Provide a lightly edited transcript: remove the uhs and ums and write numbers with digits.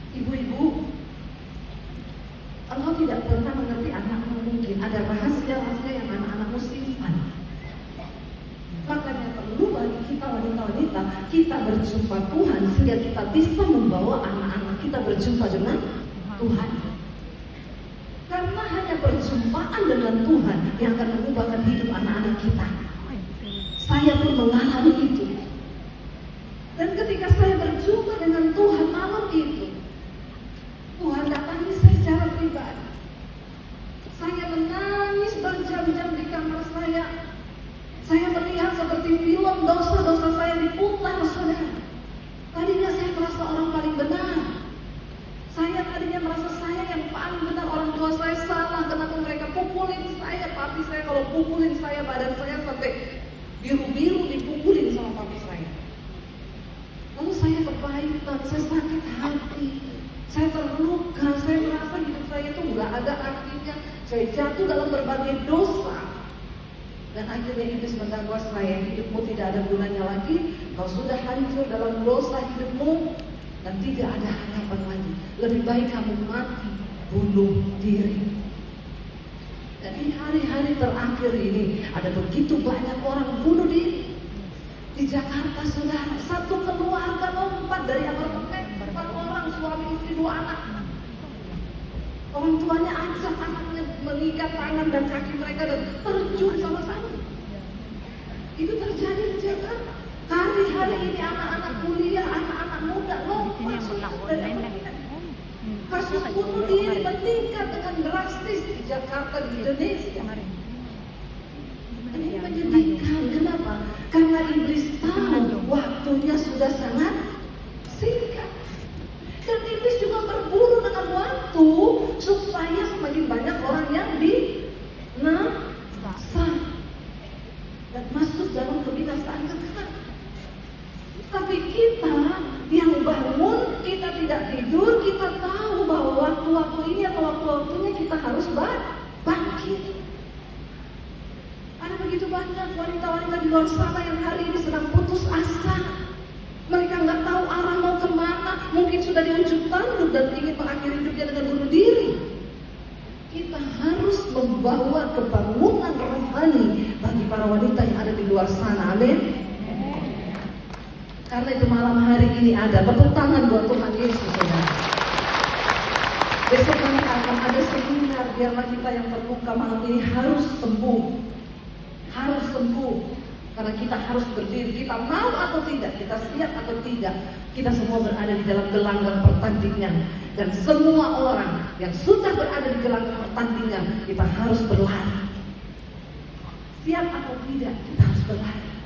Ibu-ibu, engkau tidak pernah mengerti anakmu, mungkin ada rahasia-rahasia yang anak-anakmu simpan. Makanya perlu bagi kita wanita-wanita, kita berjumpa Tuhan sehingga kita bisa membawa anak-anak kita berjumpa dengan Tuhan. Karena hanya perjumpaan dengan Tuhan yang akan mengubahkan hidup anak-anak kita. Saya pun mengalami itu. Dan ketika saya berjumpa dengan Tuhan malam itu, Tuhan datangi saya secara pribadi. Saya menangis berjam-jam di kamar saya. Saya melihat seperti film dosa-dosa saya diputar, saudara. Tadinya saya merasa orang paling benar. Saya tadinya merasa saya yang paling benar, orang tua saya salah. Kenapa mereka pukulin saya? Papi saya kalau pukulin saya, badan saya sampai biru-biru dipukulin sama papi saya. Lalu saya kepahitan, saya sakit hati, saya terluka, saya merasa hidup saya itu nggak ada artinya. Saya jatuh dalam berbagai dosa. Dan akhirnya iblis mendakwa saya, hidupmu tidak ada gunanya lagi, kau sudah hancur dalam dosa hidupmu dan tidak ada harapan lagi. Lebih baik kamu mati, bunuh diri. Dan di hari-hari terakhir ini ada begitu banyak orang bunuh diri di Jakarta, saudara. Satu keluarga lompat dari apartemen, 4 orang, suami istri 2 anak. Orang tuanya ajak anaknya mengikat tangan dan kaki mereka dan terjun sama-sama. Itu terjadi di Jakarta. Hari-hari ini anak-anak kuliah, anak-anak muda lompat dari apartemen. Kasus bunuh diri meningkat dengan drastis di Jakarta, di Indonesia. Ini menyedihkan. Kenapa? Karena iblis tahu waktunya sudah sangat singkat. Dan iblis juga berburu dengan waktu supaya semakin banyak orang yang binasa dan masuk dalam kebinasaan kekal. Tapi kita yang bangun, kita tidak tidur, kita tahu bahwa waktu-waktu ini atau waktu-waktunya kita harus bangkit. Ada begitu banyak wanita-wanita di luar sana yang hari ini sedang putus asa. Mereka nggak tahu arah mau kemana, mungkin sudah di ujung tanduk dan ingin mengakhiri hidupnya dengan bunuh diri. Kita harus membawa kebangunan rohani bagi para wanita yang ada di luar sana. Amin. Karena itu malam hari ini ada tepuk tangan buat Tuhan Yesus, saudara. Besok nanti akan ada seminar, biarlah kita yang terluka malam ini harus sembuh. Harus sembuh. Karena kita harus berdiri, kita mau atau tidak, kita siap atau tidak, kita semua berada di dalam gelanggang pertandingan. Dan semua orang yang sudah berada di gelanggang pertandingan, kita harus berlari. Siap atau tidak, kita harus berlari.